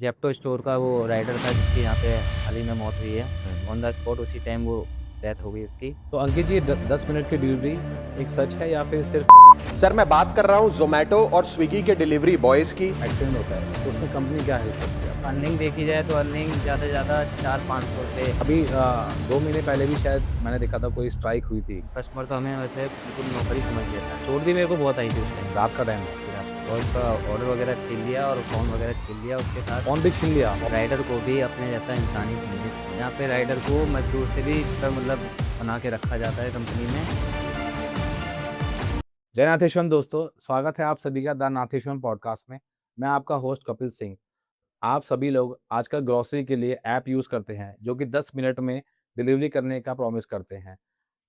Zepto store का वो rider था जिसकी यहाँ पे हाल ही में मौत हुई है। हुँ। ऑन द स्पॉट उसी टाइम वो डेथ हो गई उसकी। तो अंकित जी 10 मिनट की डिलीवरी एक सच है या फिर सिर्फ सर मैं बात कर रहा हूँ जोमेटो और स्विगी के डिलीवरी बॉयज़ की। एक्सीडेंट होता है? तो उसमें कंपनी क्या हेल्प करती है? अर्निंग देखी जाए तो अर्निंग ज़्यादा से ज़्यादा 400-500 रुपये। अभी 2 महीने पहले भी शायद मैंने देखा था कोई स्ट्राइक हुई थी, कस्टमर तो हमें वैसे बिल्कुल नौकरी समझ लिया था। चोट भी मेरे को बहुत आई थी उस टाइम रात का टाइम था। और उसका ऑर्डर वगैरह छीन लिया और फ़ोन वगैरह छीन लिया उसके साथ। फ़ोन भी छीन लिया? राइडर को भी अपने जैसा इंसान ही समझे। यहाँ पे राइडर को मज़दूर से भी मतलब बना के रखा जाता है कंपनी में। जय नाथेश्वर दोस्तों, स्वागत है आप सभी का द नाथेश्वर पॉडकास्ट में। मैं आपका होस्ट कपिल सिंह। आप सभी लोग आजकल ग्रोसरी के लिए ऐप यूज़ करते हैं, जो कि 10 मिनट में डिलीवरी करने का प्रॉमिस करते हैं।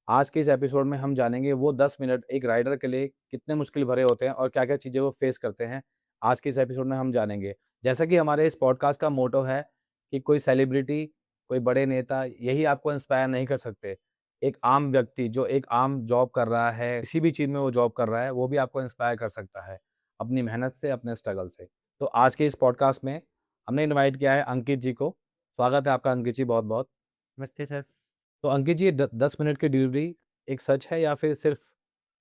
आज के इस एपिसोड में हम जानेंगे वो 10 मिनट एक राइडर के लिए कितने मुश्किल भरे होते हैं और क्या-क्या चीज़ें वो फेस करते हैं। आज के इस एपिसोड में हम जानेंगे। जैसा कि हमारे इस पॉडकास्ट का मोटो है कि कोई सेलिब्रिटी, कोई बड़े नेता यही आपको इंस्पायर नहीं कर सकते। एक आम व्यक्ति जो एक आम जॉब कर रहा है, किसी भी चीज़ में वो जॉब कर रहा है, वो भी आपको इंस्पायर कर सकता है, अपनी मेहनत से, अपने स्ट्रगल से। तो आज के इस पॉडकास्ट में हमने इनवाइट किया है अंकित जी को। स्वागत है आपका अंकित जी बहुत-बहुत। नमस्ते सर। तो अंकित जी 10 मिनट की डिलीवरी एक सच है या फिर सिर्फ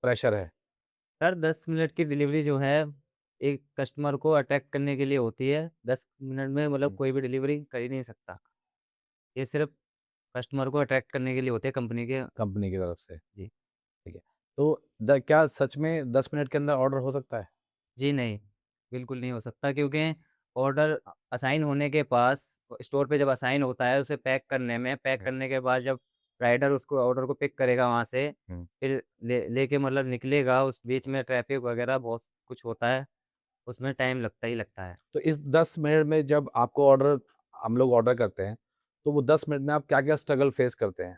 प्रेशर है? सर 10 मिनट की डिलीवरी जो है, एक कस्टमर को अट्रैक्ट करने के लिए होती है। 10 मिनट में मतलब हुँ। कोई भी डिलीवरी कर ही नहीं सकता। ये सिर्फ़ कस्टमर को अट्रैक्ट करने के लिए होती है कंपनी के। कंपनी की तरफ से, जी। ठीक है। तो द क्या सच में 10 मिनट के अंदर ऑर्डर हो सकता है? जी नहीं, बिल्कुल नहीं हो सकता क्योंकि ऑर्डर असाइन होने के पास स्टोर पे जब असाइन होता है उसे पैक हुँ, करने के बाद जब राइडर उसको ऑर्डर को पिक करेगा वहाँ से, हुँ। फिर लेके मतलब निकलेगा, उस बीच में ट्रैफ़िक वग़ैरह बहुत कुछ होता है, उसमें टाइम लगता ही लगता है। तो इस 10 मिनट में जब आपको ऑर्डर हम लोग ऑर्डर करते हैं, तो वो 10 मिनट में आप क्या-क्या स्ट्रगल फेस करते हैं?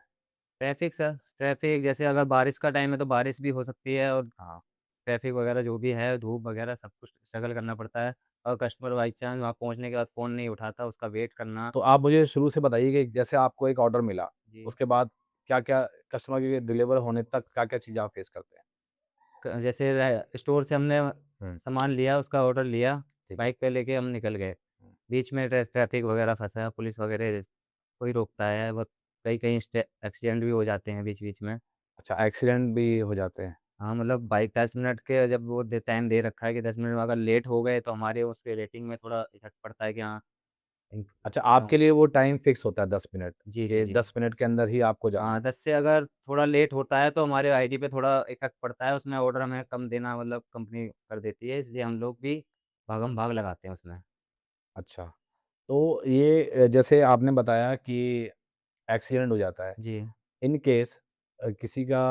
ट्रैफ़िक सर, ट्रैफ़िक जैसे अगर बारिश का टाइम है तो बारिश भी हो सकती है और हाँ। ट्रैफ़िक वग़ैरह जो भी है, धूप वग़ैरह सब कुछ स्ट्रगल करना पड़ता है और कस्टमर बाई चांस वहाँ पहुँचने के बाद फ़ोन नहीं उठाता, उसका वेट करना। तो आप मुझे शुरू से बताइए कि जैसे आपको एक ऑर्डर मिला, जी। उसके बाद क्या-क्या कस्टमर के डिलीवर होने तक क्या-क्या चीज़ें आप फेस करते हैं? जैसे स्टोर से हमने हुँ, सामान लिया, उसका ऑर्डर लिया, ठीक है। बाइक पे लेके हम निकल गए। हुँ। बीच में ट्रैफ़िक वग़ैरह फँसा, पुलिस वग़ैरह कोई रोकता है, बहुत कहीं-कहीं एक्सीडेंट भी हो जाते हैं बीच-बीच में। अच्छा, एक्सीडेंट भी हो जाते हैं। हाँ, मतलब बाइक 10 मिनट के जब वो टाइम दे रखा है कि 10 मिनट में अगर लेट हो गए तो हमारे उस पे रेटिंग में थोड़ा इफ़ेक्ट पड़ता है कि हाँ, इन अच्छा, हाँ, आपके लिए वो टाइम फिक्स होता है 10 मिनट, जी, जी, कि जी। 10 मिनट के अंदर ही आपको जाना हाँ, है। 10 से अगर थोड़ा लेट होता है तो हमारे आईडी पे थोड़ा इफ़ेक्ट पड़ता है, उसमें ऑर्डर हमें कम देना मतलब कंपनी कर देती है, इसलिए हम लोग भी भागम-भाग लगाते हैं उसमें। अच्छा, तो ये जैसे आपने बताया कि एक्सीडेंट हो जाता है। जी। इन केस किसी का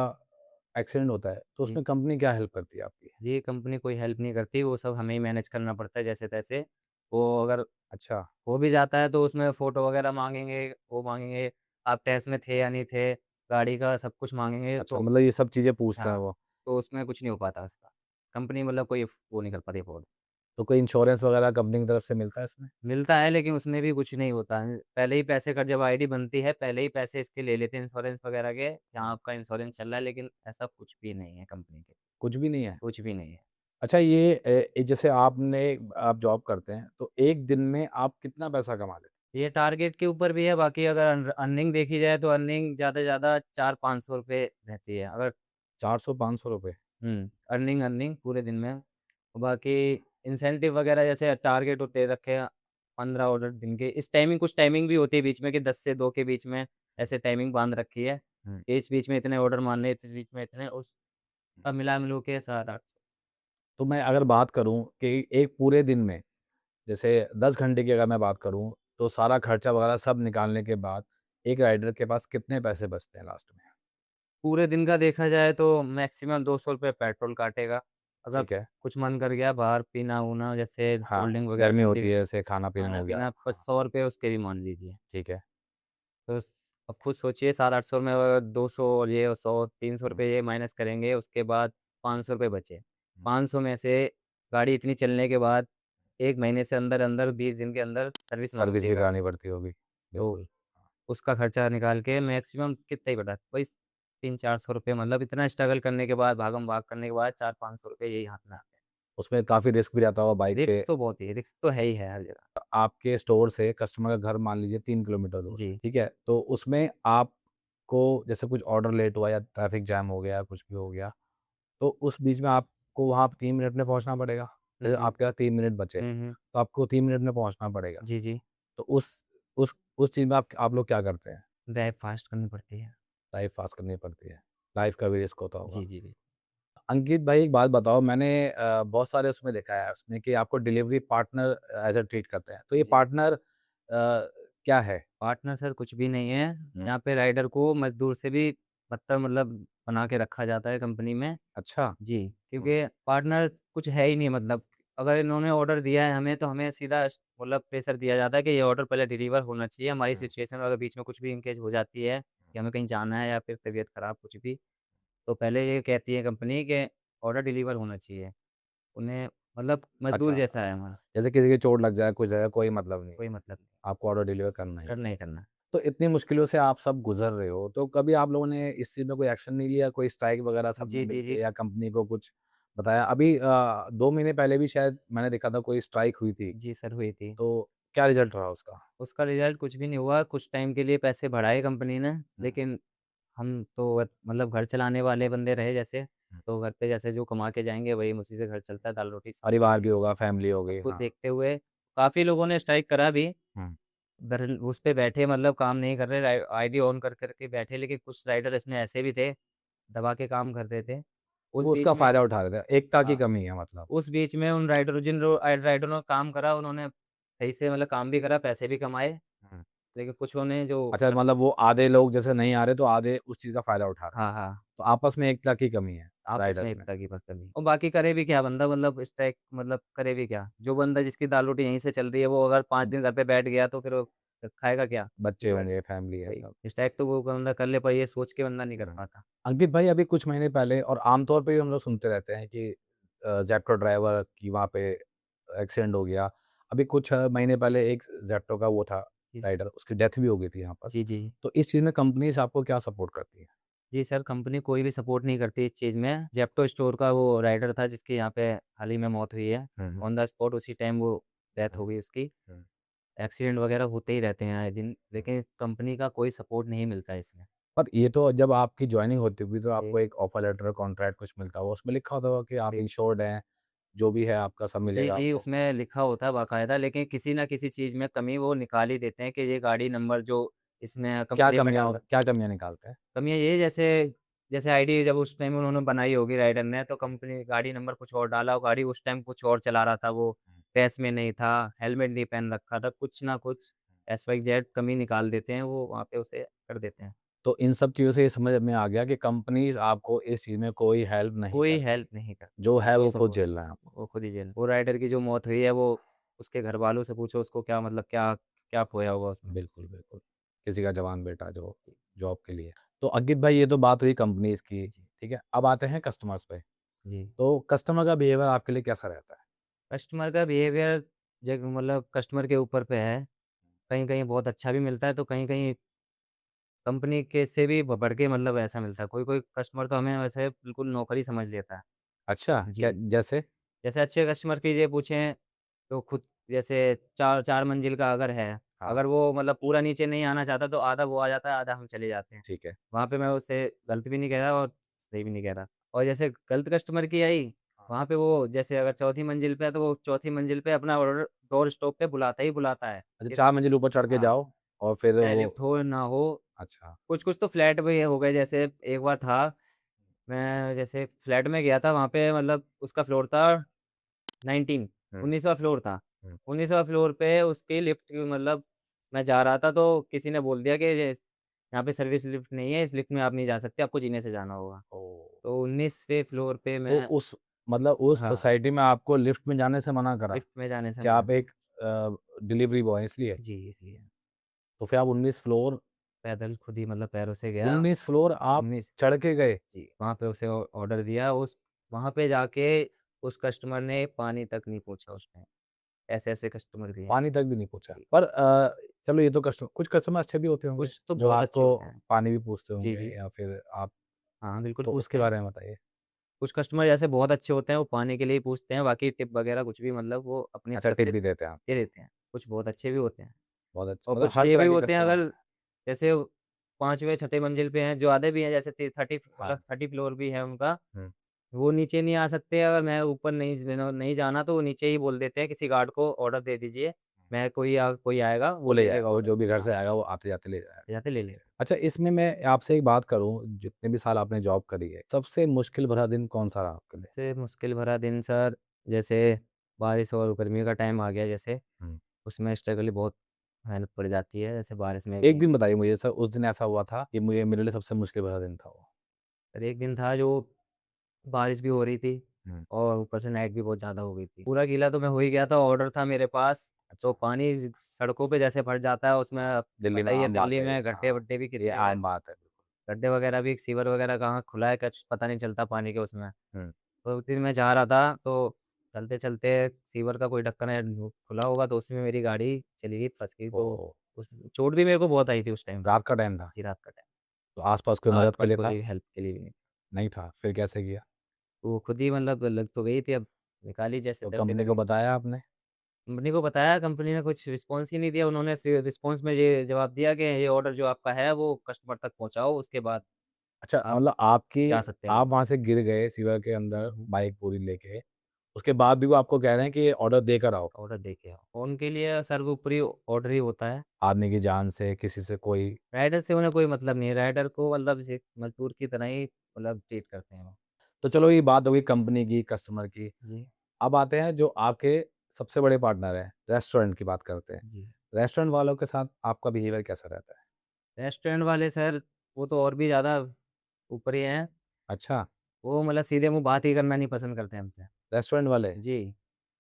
एक्सीडेंट होता है, तो जी। उसमें कंपनी क्या हेल्प करती है आपकी? जी, कंपनी कोई हेल्प नहीं करती, वो सब हमें ही मैनेज करना पड़ता है जैसे-तैसे। वो अगर अच्छा, हो भी जाता है तो उसमें फ़ोटो वगैरह माँगेंगे, वो माँगेंगे, आप टेस्ट में थे या नहीं थे, गाड़ी का सब कुछ माँगेंगे अच्छा तो मतलब ये सब चीज़ें पूछते हैं हाँ, वो। तो उसमें कुछ नहीं हो पाता उसका। कंपनी मतलब कोई वो नहीं कर पाती अफ़ोर्ड। तो कोई इंश्योरेंस वगैरह कंपनी की तरफ से मिलता है इसमें? मिलता है लेकिन उसमें भी कुछ नहीं होता है। पहले ही पैसे का जब आईडी बनती है, पहले ही पैसे इसके ले लेते हैं इंश्योरेंस वगैरह के, हुँ, यहाँ आपका इंश्योरेंस चल रहा है लेकिन ऐसा कुछ भी नहीं है कंपनी के, कुछ भी नहीं है? कुछ भी नहीं है। अच्छा ये जैसे आप जॉब करते हैं, तो एक दिन में आप कितना पैसा कमा लेते हैं? ये टारगेट के ऊपर भी है, बाकी अगर अर्निंग देखी जाए तो अर्निंग ज़्यादा से ज़्यादा 400-500 रुपए रहती है। अगर 400-500 रुपए? अर्निंग अर्निंग पूरे दिन में। और बाकी इंसेंटिव वगैरह जैसे टारगेट होते हैं रखे हैं 15 ऑर्डर दिन के। इस टाइमिंग कुछ टाइमिंग भी होती है बीच में कि 10 से 2 के बीच में ऐसे टाइमिंग बाँध रखी है। हुँ, इस बीच में इतने ऑर्डर मारने, इस बीच में इतने उस हुँ। सब मिला-मिलू के 7-8। तो मैं अगर बात करूँ कि एक पूरे दिन में जैसे 10 घंटे की अगर मैं बात करूँ, तो सारा खर्चा वगैरह सब निकालने के बाद एक राइडर के पास कितने पैसे बचते हैं लास्ट में? पूरे दिन का देखा जाए तो मैक्सिमम 200 रुपए पेट्रोल काटेगा। अगर ठीक है। कुछ मन कर गया बाहर पीना-वूना जैसे हाँ, कोल्ड ड्रिंक वगैरह गर्मी ठंडी होती है, ऐसे खाना-पीना हो गया। खाना-पीना बस हाँ, 100 रुपए उसके भी मान लीजिए। ठीक है। तो अब खुद सोचिए 700-800 में अगर 200 और ये 100 300 हुँ, रुपए ये माइनस करेंगे, उसके बाद 500 रुपए बचे। हुँ। 500 में से गाड़ी इतनी चलने के बाद 1 महीने से अंदर-अंदर 20 दिन के अंदर सर्विस सर्विस माँगती है भी गाड़ी। करानी पड़ती होगी। तो बिल्कुल। उसका खर्चा निकाल के मैक्सिमम कितना ही बटा वही 300-400 रुपए मतलब इतना स्ट्रगल करने के बाद, भागम-भाग करने के बाद 400-500 रुपए यही हाथ में आते हैं। उसमें काफ़ी रिस्क भी रहता होगा बाइक रिस्क पे। तो बहुत ही है, रिस्क तो है ही है हर जगह। आपके स्टोर से कस्टमर का घर मान लीजिए 3 किलोमीटर दूर है, जी। ठीक है? तो उसमें आपको जैसे कुछ ऑर्डर लेट हुआ या ट्रैफिक जैम हो गया, कुछ भी हो गया, तो उस बीच में आपको वहाँ 3 मिनट में पहुँचना पड़ेगा। जैसे जी। आपके पास 3 मिनट बचे, हुँ। तो आपको 3 मिनट में पहुँचना पड़ेगा। जी, जी। तो उस चीज़ में आप लोग क्या करते हैं? ड्राइव फ़ास्ट करनी पड़ती है। लाइफ़ पास करनी पड़ती है। लाइफ़ का भी रिस्क होता होगा। जी, जी, जी। अंकित भाई एक बात बताओ मैंने बहुत सारे उसमें देखा है उसमें कि आपको delivery partner as a treat करते हैं। तो ये जी। पार्टनर क्या है? पार्टनर सर कुछ भी नहीं है। हुँ। यहाँ पे राइडर को मज़दूर से भी बदतर मतलब बना के रखा जाता है कंपनी में। अच्छा। जी, हुँ। क्योंकि पार्टनर कुछ है ही नहीं मतलब अगर इन्होंने ऑर्डर दिया है हमें तो हमें सीधा मतलब प्रेशर दिया जाता है कि ये ऑर्डर पहले डिलीवर होना चाहिए। हमारी हुँ। सिचुएशन अगर बीच में कुछ भी इनकेस हो जाती है कि हमें कहीं जाना है या फिर तबीयत ख़राब कुछ भी, तो पहले ये कहती है कंपनी कि ऑर्डर डिलीवर होना चाहिए। उन्हें मतलब मज़दूर अच्छा, जैसा है हमारा, जैसे किसी की चोट लग जाए, कुछ है, कोई मतलब नहीं कोई है। मतलब नहीं, आपको ऑर्डर डिलीवर करना ही है। करना ही करना है। तो इतनी मुश्किलों से आप सब गुज़र रहे हो, तो कभी आप लोगों ने इस चीज़ में कोई एक्शन नहीं लिया? कोई स्ट्राइक वगैरह सबने जी, जी, मिलके जी। या कंपनी को कुछ बताया? अभी 2 महीने पहले भी शायद मैंने देखा था कोई स्ट्राइक हुई थी, जी सर, हुई थी। तो क्या रिज़ल्ट रहा उसका? उसका रिज़ल्ट कुछ भी नहीं हुआ, कुछ टाइम के लिए पैसे बढ़ाए कंपनी ने, हुँ। लेकिन हम तो मतलब घर चलाने वाले बंदे रहे जैसे, हुँ। तो घर पे जैसे जो कमा के जाएँगे वही उसी से घर चलता है, दाल-रोटी सब परिवार कुछ। भी होगा, फैमिली हो सब गई, कुछ हाँ। देखते हुए काफ़ी लोगों ने स्ट्राइक करा भी, हुँ। दर उस पे बैठे मतलब काम नहीं कर रहे, आईडी ऑन कर के बैठे, लेकिन कुछ राइडर इसमें ऐसे भी थे, दबा के काम करते थे। उस वो उसका बीच में फ़ायदा उठा रहे थे, एकता की हाँ, कमी है मतलब। उस बीच में उन राइडरों ने काम करा, उन्होंने सही से मतलब काम भी करा, पैसे भी कमाए, हुँ। लेकिन कुछों ने जो अच्छा मतलब वो आधे लोग जैसे नहीं आ रहे, तो आधे उस चीज़ का फ़ायदा उठा रहे हैं। हाँ, हाँ। तो आपस में एकता की कमी है, आपस में राइडर्स में। एकता की बात करनी और बाकी करे भी क्या बंदा मतलब स्ट्राइक मतलब करे भी क्या? जो बंदा जिसकी दाल-रोटी यहीं से चल रही है, वो अगर 5 दिन घर पे बैठ गया तो फिर वो खाएगा क्या? बच्चे बिगड़ होंगे, फैमिली है सब। वही स्ट्राइक तो वो बंदा कर ले पर ये सोच के बंदा नहीं कर हुँ। पाता। अंकित भाई अभी कुछ महीने पहले और आमतौर पे हम लोग सुनते रहते हैं कि ज़ेप्टो ड्राइवर की वहाँ पे एक्सीडेंट हो गया। अभी कुछ महीने पहले एक ज़ेप्टो का वो था जी, राइडर, उसकी डेथ भी हो गई थी यहाँ पर। जी, जी। तो इस चीज़ में कंपनीज़ आपको क्या सपोर्ट करती हैं? जी सर, कंपनी कोई भी सपोर्ट नहीं करती इस चीज़ में। ज़ेप्टो स्टोर का वो राइडर था जिसकी यहाँ पे हाल ही में मौत हुई है। हुँ, हुँ। ऑन द स्पॉट उसी टाइम वो डेथ हुँ, हो गई उसकी। हुँ। एक्सीडेंट वगैरह होते ही रहते हैं आए दिन, हुँ। लेकिन कंपनी का कोई सपोर्ट नहीं मिलता है इसमें। पर ये तो जब आपकी जॉइनिंग होती होगी तो जी, आपको एक ऑफर लेटर, कॉन्ट्रैक्ट कुछ मिलता होगा, उसमें लिखा होता होगा कि आप जी। इंश्योर्ड हैं, जो भी है आपका सब जी, मिलेगा जी, आपको। उसमें लिखा होता है बाकायदा लेकिन किसी न किसी चीज़ में कमी वो निकाल ही देते हैं कि ये गाड़ी नंबर जो इसमें कंपनी में डाल क्या कमियाँ निकालते हैं? कमियाँ ये जैसे जैसे आईडी जब उस टाइम उन्होंने बनाई होगी राइडर ने तो कंपनी गाड़ी नंबर कुछ और डाला और गाड़ी उस टाइम कुछ और चला रहा था वो, हुँ। रेस में नहीं था, हेलमेट नहीं पहन रखा था, कुछ ना कुछ एक्स वाई जेड कमी निकाल देते हैं वो वहाँ पे उसे कर देते हैं। तो इन सब चीज़ों से ये समझ में आ गया कि कंपनीज़ आपको इस चीज़ में कोई हेल्प नहीं कोई करती। हेल्प नहीं करती, जो है कोई वो खुद सपोर्ट झेलना है आपको। वो खुद ही झेल वो राइडर की जो मौत हुई है वो उसके घरवालों से पूछो उसको क्या मतलब क्या क्या खोया होगा उसने। बिल्कुल, बिल्कुल। किसी का जवान बेटा जो जॉब के लिए। तो अंकित भाई ये तो बात हुई कंपनीज़ की, जी, ठीक है? अब आते हैं कस्टमर्स पे। जी। तो कस्टमर का बिहेवियर आपके लिए कैसा रहता है? कस्टमर का बिहेवियर जग मतलब कस्टमर के ऊपर पे है। कहीं-कहीं बहुत अच्छा भी मिलता है, तो कहीं-कहीं कंपनी के से भी ब बढ़ के मतलब ऐसा मिलता है। कोई-कोई कस्टमर तो हमें वैसे बिल्कुल नौकर ही समझ लेता है। अच्छा, क्या जी। जैसे? जैसे अच्छे कस्टमर की ये पूछें, तो खुद जैसे 4 मंजिल का अगर है, हाँ, अगर वो मतलब पूरा नीचे नहीं आना चाहता, तो आधा वो आ जाता है, आधा हम चले जाते हैं। ठीक है। वहाँ पे मैं उसे गलत भी नहीं कह रहा और सही भी नहीं कह रहा। और जैसे गलत कस्टमर की आई, हाँ। वहाँ पे वो जैसे अगर चौथी मंजिल पे है, तो वो चौथी मंजिल पे अपना ऑर्डर डोर स्टॉप पे बुलाता ही बुलाता है। अच्छा कि 4 मंजिल ऊपर चढ़ के हाँ, जाओ और फिर चाहे वो लिफ्ट हो ना हो, अच्छा। कुछ-कुछ तो फ्लैट भी हो गए, जैसे एक बार था, मैं जैसे फ्लैट में गया था, वहाँ पे मतलब उसका फ्लोर था 19 हुँ, 19वाँ फ्लोर था। हुँ। 19वाँ फ्लोर पे उसकी लिफ्ट मतलब मैं जा रहा था तो किसी ने बोल दिया कि ये यहाँ पे सर्विस लिफ्ट नहीं है, इस लिफ्ट में आप नहीं जा सकते, आपको जीने से जाना होगा। ओह! तो 19वें फ्लोर पे तो मैं उस मतलब उस हाँ, सोसाइटी में आपको लिफ्ट में जाने से मना करा लिफ्ट में जाने से कि मना आप एक डिलीवरी बॉय हैं इसलिए? जी, इसलिए। तो फिर आप 19 फ्लोर पैदल खुद ही मतलब पैरों से गया 19 फ्लोर आप 19 चढ़ के गए? जी, वहाँ पे उसे ऑर्डर दिया, उस वहाँ पे जाके उस कस्टमर ने पानी तक नहीं पूछा उसने। ऐसे-ऐसे कस्टमर भी हैं। पानी तक भी नहीं पूछा। जी, पर चलो ये तो कुछ कस्टमर अच्छे भी होते होंगे, कुछ तो जो बहुत अच्छे आपको होते हैं। पानी भी पूछते जी, होंगे जी। या फिर आप हाँ, बिल्कुल तो उसके पूछते हैं। बारे में बताइए? कुछ कस्टमर ऐसे बहुत अच्छे होते हैं, वो पानी के लिए ही पूछते हैं, बाकी टिप वगैरह कुछ भी मतलब वो अपनी अच्छा तरफ टिप से भी देते हैं आप। दे देते हैं। कुछ बहुत अच्छे भी होते हैं बहुत अच्छा, और मतलब कुछ हर ये तरह भी के होते हैं, कस्टमर। अगर जैसे 5वें 6ठे मंजिल पे हैं, जो आधे भी हैं, जैसे 30 हाँ। मतलब 30 फ्लोर भी है उनका, हुँ। वो नीचे नहीं आ सकते। अगर मैं ऊपर नहीं जाना तो वो नीचे ही बोल देते हैं, किसी गार्ड को ऑर्डर दे दीजिए, मैं कोई आएगा वो वो ले ले जाएगा, लेगा वो ऑर्डर। जो भी घर हाँ, से आएगा वो आते-जाते ले जाएगा। जाते ले लेगा। अच्छा, इसमें मैं आपसे एक बात करूँ, जितने भी साल आपने जॉब करी है, सबसे मुश्किल भरा दिन कौन-सा रहा आपके लिए? सबसे मुश्किल भरा दिन सर, जैसे बारिश और गर्मी का टाइम आ गया जैसे, हुँ। उसमें स्ट्रगल बहुत मेहनत पड़ जाती है, जैसे बारिश में एक भी। दिन बताइए मुझे सर, उस दिन ऐसा हुआ था कि मुझे मेरे लिए सबसे मुश्किल भरा दिन था वो? और एक दिन था जो बारिश भी हो रही थी हुँ। और ऊपर से नाइट भी बहुत ज़्यादा हो गई थी। पूरा गीला तो मैं हो ही गया था, ऑर्डर था मेरे पास, तो अच्छा, पानी सड़कों पे जैसे भर जाता है उसमें, दिल्ली में पता ही है आम बात दिल्ली है ये। में हाँ, गड्ढे-वड्ढे भी ये कितने हैं। आम बात है। गड्ढे वगैरह भी, सीवर वगैरह कहाँ खुला है कुछ पता नहीं चलता पानी के उसमें। हुँ। तो उस दिन मैं जा रहा था, तो चलते-चलते सीवर का कोई ढक्कन है खुला होगा, तो उसी में मेरी गाड़ी चली गई, फँस गई। तो ओह! उस चोट भी मेरे को बहुत आई थी उस टाइम। रात का टाइम था, जी, रात का टाइम। तो आस-पास कोई मदद के आस-पास लिए था? कोई हेल्प के लिए भी नहीं। नहीं था, फिर कैसे किया? वो खुद ही मतलब लग तो गई थी, अब निकाली तो जैसे-तैसे कंपनी को करके। बताया आपने? कंपनी को बताया, कंपनी ने कुछ रिस्पॉन्स ही नहीं दिया। उन्होंने रिस्पॉन्स में ये जवाब दिया कि ये ऑर्डर जो आपका है वो कस्टमर तक पहुँचाओ, उसके बाद अच्छा, आप मतलब जा सकते हैं आप वापस। वहाँ से गिर गए सीवर के हुँ, अंदर हुँ। बाइक पूरी लेके, उसके बाद भी वो आपको कह रहे हैं कि ऑर्डर देकर आओ। ऑर्डर दे के आओ। और उनके लिए सर्वोपरि ऑर्डर ही होता है। आदमी की जान से, किसी से कोई। राइडर से उन्हें कोई मतलब नहीं है, राइडर को मतलब एक मज़दूर की तरह ही मतलब ट्रीट करते हैं वो। तो चलो ये बात हो गई कंपनी की, कस्टमर की। जी, अब आते हैं जो आपके सबसे बड़े पार्टनर हैं, रेस्टोरेंट की बात करते हैं। जी। रेस्टोरेंट वालों के साथ आपका बिहेवियर कैसा रहता है? रेस्टोरेंट वाले सर, वो तो और भी ज़्यादा ऊपर ही हैं। अच्छा, वो मतलब सीधे मुँह बात ही करना नहीं पसंद करते हमसे। रेस्टोरेंट वाले? जी।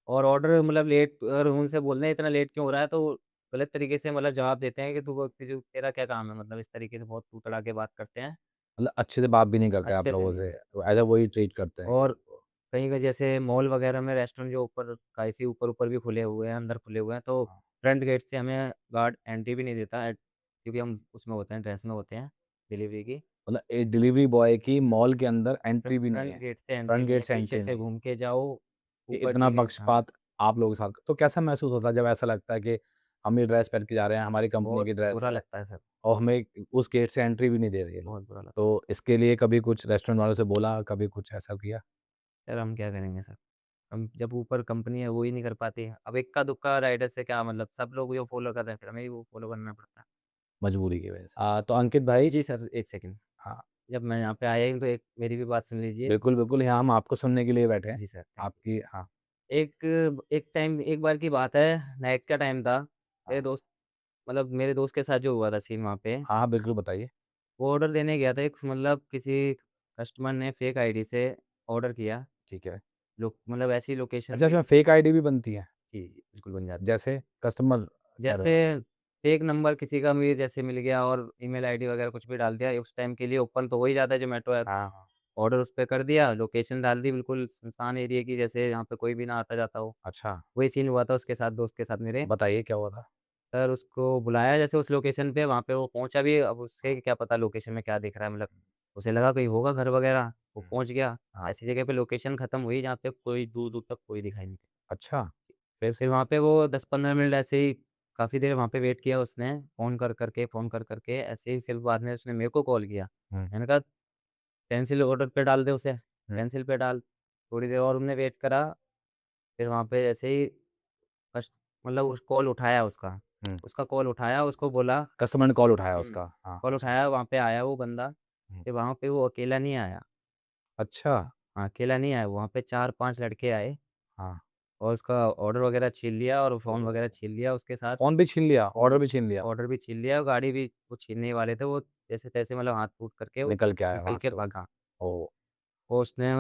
और ऑर्डर मतलब लेट अगर उनसे बोल दें इतना लेट क्यों हो रहा है, तो वो गलत तरीके से मतलब जवाब देते हैं कि तेरा क्या काम है? मतलब इस तरीके से बहुत तू-तड़ा के बात करते हैं। मतलब अच्छे से बात भी नहीं करते आप अच्छे से लोगों नहीं से, है। तो ऐज़ अ वही ट्रीट करते हैं कि और आपको। कहीं का जैसे मॉल वगैरह में रेस्टोरेंट जो ऊपर काफ़ी ऊपर-ऊपर भी खुले हुए हैं, अंदर खुले हुए हैं, तो हाँ, फ्रंट गेट से हमें गार्ड एंट्री भी नहीं देता है, क्योंकि हम उसमें होते हैं, ड्रेस में होते हैं डिलीवरी की। मतलब एक डिलीवरी बॉय की मॉल के अंदर एंट्री भी नहीं फ्रंट है, गेट से एंट्री फ्रंट नहीं गेट है, से पीछे एंट्री से नहीं है। घूम के जाओ, ये ऊपर इतना सीढ़ी। हाँ, पक्षपात आप लोगों के साथ, तो कैसा महसूस होता है जब ऐसा लगता है कि हम ये ड्रेस पहन के जा रहे हैं, हमारी कंपनी बहुत की ड्रेस बुरा है लगता है सर, और हमें उस गेट से एंट्री भी नहीं दे रहे ये लोग। बहुत बुरा लगता है। तो इसके लिए कभी कुछ रेस्टोरेंट वालों से बोला, कभी कुछ ऐसा किया? सर हम क्या करेंगे सर? हम जब ऊपर कंपनी है वो ही नहीं कर पाती है। अब इक्का-दुक्का राइडर से क्या मतलब, सब लोग जो फ़ॉलो कर रहे हैं फिर हमें भी वो फ़ॉलो करना पड़ता है। मजबूरी की वजह से। तो अंकित भाई। जी सर, 1 सेकंड। हाँ, जब मैं यहाँ पे आया हूँ तो एक मेरी भी बात सुन लीजिए। बिल्कुल, बिल्कुल, यहाँ हम आपको सुनने के लिए बैठे हैं। जी सर, थैंक यू। आपकी हाँ, एक एक टाइम एक बार की बात है, नाइट का टाइम था। हाँ। मेरे दोस्त के साथ जो हुआ था सीन वहाँ पे, हाँ, हाँ, बिल्कुल बताइए। वो ऑर्डर देने गया था, एक मतलब किसी कस्टमर ने फेक आईडी से ऑर्डर किया। ठीक है। मतलब ऐसी लोकेशन अच्छा, पे। इसमें फेक आईडी भी बनती है? जी, बिल्कुल बन जाती है। जैसे कस्टमर कह रहे जैसे हो? फेक नंबर किसी का भी जैसे मिल गया और ईमेल आईडी वगैरह कुछ भी डाल दिया, उस टाइम के लिए ओपन तो हो ही जाता है ज़ोमैटो ऐप। हाँ, हाँ। ऑर्डर उस पे कर दिया, लोकेशन डाल दी बिल्कुल सुनसान एरिया की, जैसे यहाँ पे कोई भी ना आता-जाता हो। अच्छा, वही सीन हुआ था उसके साथ, दोस्त के साथ मेरे। बताइए क्या हुआ था? सर उसको बुलाया जैसे उस लोकेशन पे, वहाँ पे वो पहुँचा भी, अब उसे क्या पता लोकेशन में क्या दिख रहा है, मतलब उसे लगा कहीं होगा घर वगैरह, वो हुँ। पहुँच गया। हाँ, ऐसी जगह पे लोकेशन खत्म हुई जहाँ पे कोई दूर-दूर तक कोई दिखाई नहीं। अच्छा, फिर? फिर वहाँ पे वो 10-15 मिनट ऐसे ही काफ़ी देर वहाँ पे वेट किया उसने, फ़ोन कर कर के ऐसे ही, फिर बाद में उसने मेरे को कॉल किया। हुँ, मैंने कहा कैंसिल ऑर्डर पे डाल दे उसे, हुँ, कैंसिल पे डाल। थोड़ी देर और हमने वेट करा, फिर वहाँ पे ऐसे ही कस्ट मतलब उस कॉल उठाया उसका, हुँ। उसका कॉल उठाया, उसको बोला। कस्टमर ने कॉल उठाया हुँ। उसका। हाँ, कॉल अच्छा। उठाया, वहाँ पे आया वो बंदा, हुँ, फिर वहाँ पे वो अकेला नहीं आया। अच्छा, हाँ, अकेला नहीं आया, वहाँ पे 4-5 लड़के आए हाँ। और उसका ऑर्डर वगैरह छीन लिया और फ़ोन वगैरह छीन लिया उसके साथ। फ़ोन भी छीन लिया, फ़ोन ऑर्डर भी छीन लिया, ऑर्डर भी छीन लिया और गाड़ी भी वो छीनने ही वाले थे, वो जैसे-तैसे मतलब हाथ-फूथ करके वो निकल के आया निकल वहाँ के से वो। भागा। ओह! और उसने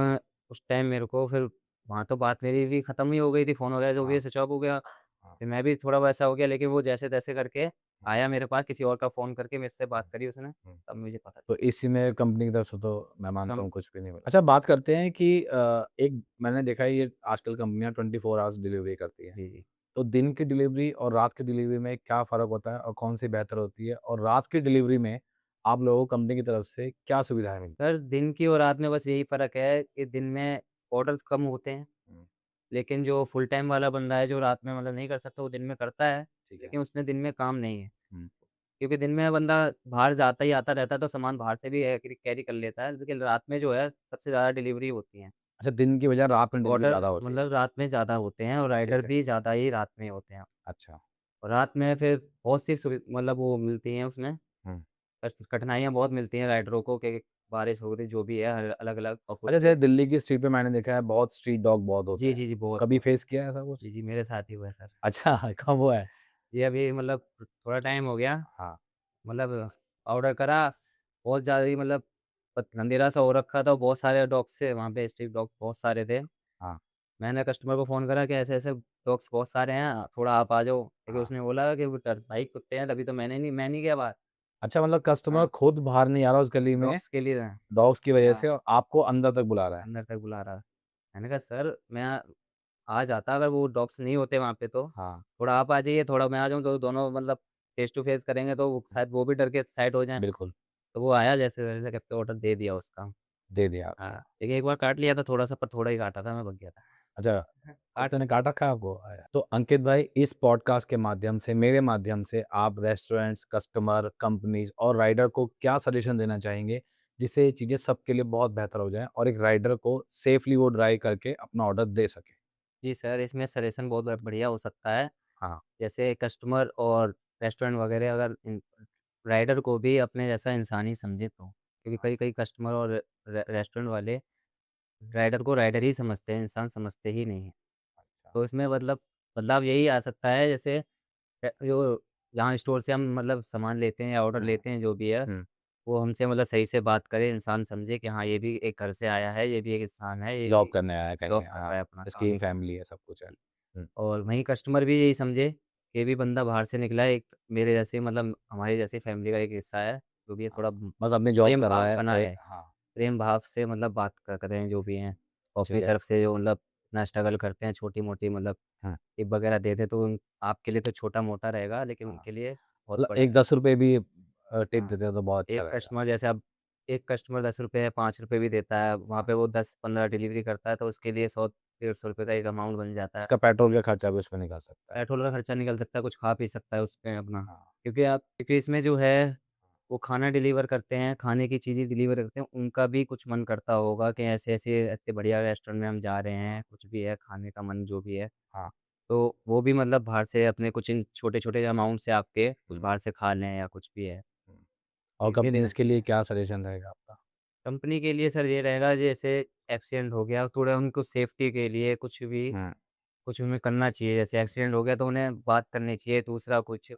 उस टाइम मेरे को फिर, वहाँ तो बात मेरी भी ख़त्म ही हो गई थी, फ़ोन वगैरह जो भी हाँ, है स्विच ऑफ हो गया। हाँ, फिर मैं भी थोड़ा वैसा हो गया, लेकिन वो जैसे-तैसे करके हुँ, आया मेरे पास, किसी और का फ़ोन करके मेरे से बात हुँ, करी उसने, हुँ। तब मुझे पता तो इसी में कंपनी की तरफ से तो मैं मानता कम हूँ कुछ भी नहीं मिला। अच्छा, बात करते हैं कि एक मैंने देखा है ये आजकल कंपनियाँ 24 आवर्स डिलीवरी करती हैं। जी, जी। तो दिन की डिलीवरी और रात की डिलीवरी में क्या फ़र्क होता है और कौन-सी बेहतर होती है? और रात की डिलीवरी में आप लोगों को कंपनी की तरफ से क्या सुविधाएँ मिलती सर दिन की और रात में बस यही फ़र्क है कि दिन में ऑर्डर्स कम होते हैं, हैं? लेकिन जो फुल टाइम वाला बंदा है जो रात में मतलब नहीं कर सकता, वो दिन में करता है, ठीक है। लेकिन उसने दिन में काम नहीं है। हुँ। क्योंकि दिन में बंदा बाहर जाता ही आता रहता है, तो सामान बाहर से भी कैरी कर लेता है, लेकिन रात में जो है सबसे ज़्यादा डिलीवरी होती हैं। अच्छा, दिन की बजाय रात में डिलीवरी ऑर्डर ज़्यादा होती है। मतलब रात में ज़्यादा होते हैं और ठीक राइडर है। भी ज़्यादा ही रात में होते हैं। अच्छा। और रात में फिर बहुत सी मतलब वो मिलती हैं उसमें, हुँ। कठिनाइयाँ बहुत मिलती हैं राइडरों को कि बारिश हो रही, जो भी है अलग-अलग और अच्छा, कुछ। जैसे दिल्ली की स्ट्रीट पे मैंने देखा है बहुत स्ट्रीट डॉग बहुत होते जी, हैं। जी, जी, बहुत, कभी बहुत। फेस किया है ऐसा कुछ? जी, जी, मेरे साथ ही हुआ है सर। अच्छा, कब हुआ है? ये अभी मतलब थोड़ा टाइम हो गया, हाँ, मतलब ऑर्डर करा, बहुत ज़्यादा ही मतलब अंधेरा सा हो रखा था, बहुत सारे डॉग्स थे वहाँ पे, स्ट्रीट डॉग बहुत सारे थे। हाँ, मैंने कस्टमर को फ़ोन करा कि ऐसे-ऐसे डॉग्स बहुत सारे हैं, थोड़ा आप आ जाओ। लेकिन हाँ। उसने बोला कि वो भाई कुत्ते हैं, तभी तो मैं नहीं गया बाहर। अच्छा, मतलब कस्टमर हाँ, खुद बाहर नहीं आ रहा उस गली में डॉग्स के लिए डॉग्स की वजह हाँ, से और आपको अंदर तक बुला रहा है। अंदर तक बुला रहा। मैंने कहा सर मैं आ जाता अगर वो डॉग्स नहीं होते वहाँ पे तो। हाँ, थोड़ा आप आ जाइए, थोड़ा मैं आ जाऊँ, तो दोनों मतलब फेस टू फेस करेंगे तो शायद वो भी डर के साइड हो जाएँ। बिल्कुल, तो वो आया जैसे-तैसे करके ऑर्डर दे दिया उसका। दे दिया हाँ, आपने। देखिए एक बार काट लिया था थोड़ा-सा, पर थोड़ा ही काटा था, मैं भग गया था। अच्छा, काट कुत्ते ने काट रखा है आपको? तो अंकित भाई, इस पॉडकास्ट के माध्यम से, मेरे माध्यम से आप रेस्टोरेंट्स, कस्टमर, कंपनीज़ और राइडर को क्या सजेशन देना चाहेंगे, जिससे ये चीज़ें सबके लिए बहुत बेहतर हो जाएँ और एक राइडर को सेफली वो ड्राइव करके अपना ऑर्डर दे सके? जी सर, इसमें सजेशन बहुत बढ़िया हो सकता है। हाँ, जैसे कस्टमर और रेस्टोरेंट वगैरह अगर राइडर को भी अपने जैसा इंसान ही समझे तो। क्योंकि कई-कई कस्टमर और रेस्टोरेंट वाले राइडर को राइडर ही समझते हैं, इंसान समझते ही नहीं हैं। अच्छा। तो इसमें मतलब बदलाव यही आ सकता है, जैसे जो जहाँ स्टोर से हम मतलब सामान लेते हैं या ऑर्डर हुँ, लेते हैं जो भी है, हुँ। वो हमसे मतलब सही से बात करे, इंसान समझे कि हाँ, ये भी एक घर से आया है, ये भी एक इंसान है, ये जॉब भी करने आया है कहीं, जॉब कर हाँ, रहा है अपना इसकी काम। फैमिली है, सब कुछ है। हुँ, और वहीं कस्टमर भी यही समझे कि ये भी बंदा बाहर से निकला है, एक मेरे जैसे मतलब हमारी जैसी फैमिली का एक हिस्सा है, जो भी है हाँ, थोड़ा बस अपनी जॉब प्रेम कर रहा भाव है बनाए, हाँ, प्रेम भाव से मतलब बात करें जो भी हैं। और ठीक अपनी है। तरफ से जो मतलब इतना स्ट्रगल करते हैं, छोटी-मोटी मतलब हाँ, टिप वगैरह दे दें, तो आपके लिए तो छोटा-मोटा रहेगा, लेकिन हाँ, उनके लिए बहुत मतलब बड़ा एक है। ₹10 भी टिप हाँ, देते हो तो बहुत अच्छा एक रहेगा। कस्टमर जैसे अब एक कस्टमर ₹10 ₹5 भी देता है, वहाँ हाँ, पे वो 10-15 डिलीवरी करता है, तो उसके लिए 100 ₹150 का एक अमाउंट बन जाता है। उसका पेट्रोल का खर्चा भी उसमें निकल सकता है। पेट्रोल का खर्चा निकल सकता है, कुछ खा पी सकता है उसमें अपना। हाँ, क्योंकि इसमें जो है, वो खाना डिलीवर करते हैं, खाने की चीज़ें डिलीवर करते हैं, उनका भी कुछ मन करता होगा कि ऐसे-ऐसे इतने बढ़िया रेस्टोरेंट में हम जा रहे हैं, कुछ भी है, खाने का मन जो भी है। हाँ, तो वो भी मतलब बाहर से अपने कुछ इन छोटे-छोटे अमाउंट से आपके कुछ हुँ, बाहर से खा लें या कुछ भी है। हुँ। और ये मेरे कंपनीज़ के लिए क्या सजेशन रहेगा आपका? कंपनी के लिए सर ये रहेगा, जैसे एक्सीडेंट हो गया, थोड़ा उनको सेफ्टी के लिए हुँ, कुछ उन्हें करना चाहिए। जैसे एक्सीडेंट हो गया तो उन्हें बात करनी चाहिए, दूसरा कुछ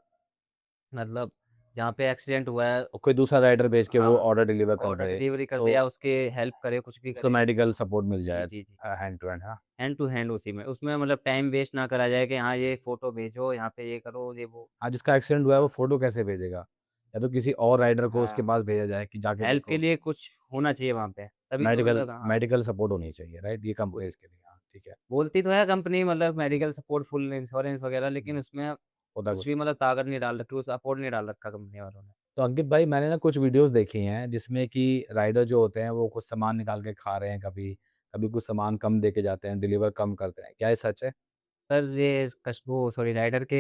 मतलब जहाँ पे एक्सीडेंट हुआ है, और कोई दूसरा राइडर भेज के वो हाँ, ऑर्डर डिलीवर कर ऑर्डर दे, डिलीवरी कर दे तो या उसके हेल्प करे, कुछ भी तो करे। मेडिकल सपोर्ट मिल जी, जाए जी, जी। हैंड टू हैंड, हाँ। हैंड टू हैंड उसी में, उसमें मतलब टाइम वेस्ट ना करा जाए कि हाँ, ये फ़ोटो भेजो, यहाँ पे ये करो, ये वो। हाँ, जिसका एक्सीडेंट हुआ है वो फ़ोटो कैसे भेजेगा? या तो किसी और राइडर को उसके हाँ, पास भेजा जाए कि जाके हेल्प के देखो। लिए कुछ होना चाहिए वहाँ पे, तभी तो मेडिकल मतलब हाँ, मेडिकल सपोर्ट होनी चाहिए, राइट? ये वो कंपनीज़ के लिए, हाँ, ठीक है। बोलती तो है कंपनी मतलब मेडिकल सपोर्ट, फुल इंश्योरेंस वगैरह, हुँ, लेकिन उसमें होता कुछ कुछ भी मतलब ताकत नहीं डाल रखी, उस सपोर्ट नहीं डाल रखा कंपनी वालों ने। तो अंकित भाई मैंने ना कुछ वीडियोस देखी हैं जिसमें कि राइडर जो होते हैं वो कुछ सामान निकाल के खा रहे हैं कभी कभी कुछ सामान कम दे के जाते हैं डिलीवर कम करते हैं क्या ये सच है? सर ये वो सॉरी राइडर के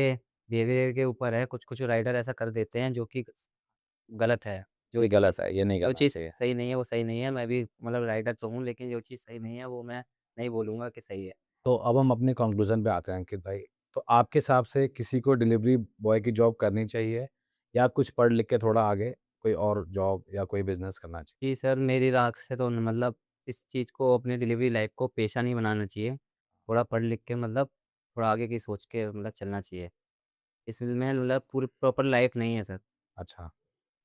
बिहेवियर के ऊपर है, कुछ-कुछ राइडर ऐसा कर देते हैं जो कि गलत है। जो ये चीज़ गलत है, ये नहीं जो करना चीज़ चाहिए। सही नहीं है, वो सही नहीं है। मैं भी मतलब राइडर तो हूँ, लेकिन जो चीज़ सही नहीं है, वो मैं नहीं बोलूँगा कि सही है। तो अब हम अपने कंक्लूजन पे आते हैं अंकित भाई। तो आपके हिसाब से किसी को डिलीवरी बॉय की जॉब करनी चाहिए या कुछ पढ़ लिख के थोड़ा आगे कोई और जॉब या कोई बिजनेस करना चाहिए? जी सर, मेरी राय से तो मतलब इस चीज़ को अपनी डिलीवरी लाइफ़ को पेशा नहीं बनाना चाहिए। थोड़ा पढ़ लिख के मतलब थोड़ा आगे की सोच के मतलब चलना चाहिए। इसमें मतलब पूरी प्रॉपर लाइफ़ नहीं है सर। अच्छा।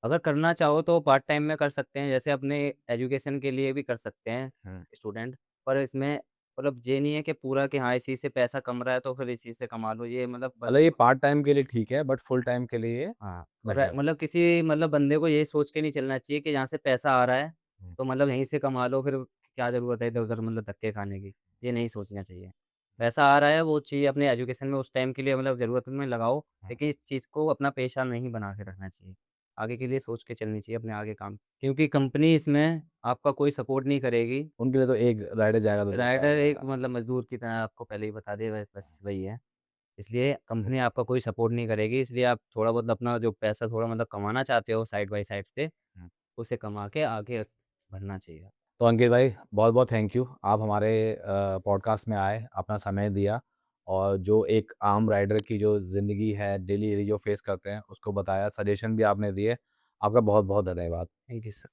अगर करना चाहो तो पार्ट टाइम में कर सकते हैं, जैसे अपने एजुकेशन के लिए भी कर सकते हैं हम्म। स्टूडेंट। पर इसमें मतलब ये नहीं है कि पूरा कि हाँ, इसी से पैसा कम रहा है तो फिर इसी से कमा लो, ये मतलब मतलब ये पार्ट टाइम के लिए ठीक है बट फुल टाइम के लिए हाँ, और बेटर है। मतलब किसी मतलब बंदे को ये सोच के नहीं चलना चाहिए कि जहाँ से पैसा आ रहा है, हम्म, तो मतलब यहीं से कमा लो, फिर क्या ज़रूरत है इधर-उधर मतलब धक्के खाने की, ये नहीं सोचना चाहिए। पैसा आ रहा है, वो चीज़ अपने एजुकेशन में उस टाइम के लिए मतलब ज़रूरत में लगाओ, हम्म। लेकिन इस चीज़ को अपना पेशा नहीं बना के रखना चाहिए। आगे के लिए सोच के चलनी चाहिए अपने आगे काम, क्योंकि कंपनी इसमें आपका कोई सपोर्ट नहीं करेगी। उनके लिए तो एक राइडर जाएगा तो दूसरा आ राइडर एक जाएगा। मतलब मज़दूर की तरह आपको पहले ही बता दिया, बस वही है। इसलिए कंपनी आपका कोई सपोर्ट नहीं करेगी, इसलिए आप थोड़ा बहुत अपना जो पैसा थोड़ा मतलब कमाना चाहते हो साइड बाय साइड से, हुँ। उसे कमा के आगे बढ़ना चाहिए। तो अंकित भाई बहुत-बहुत थैंक यू। आप हमारे पॉडकास्ट में आए, अपना समय दिया और जो एक आम राइडर की जो ज़िंदगी है, डेली जो फेस करते हैं, उसको बताया, सजेशन भी आपने दिए। आपका बहुत-बहुत धन्यवाद। Thank you sir.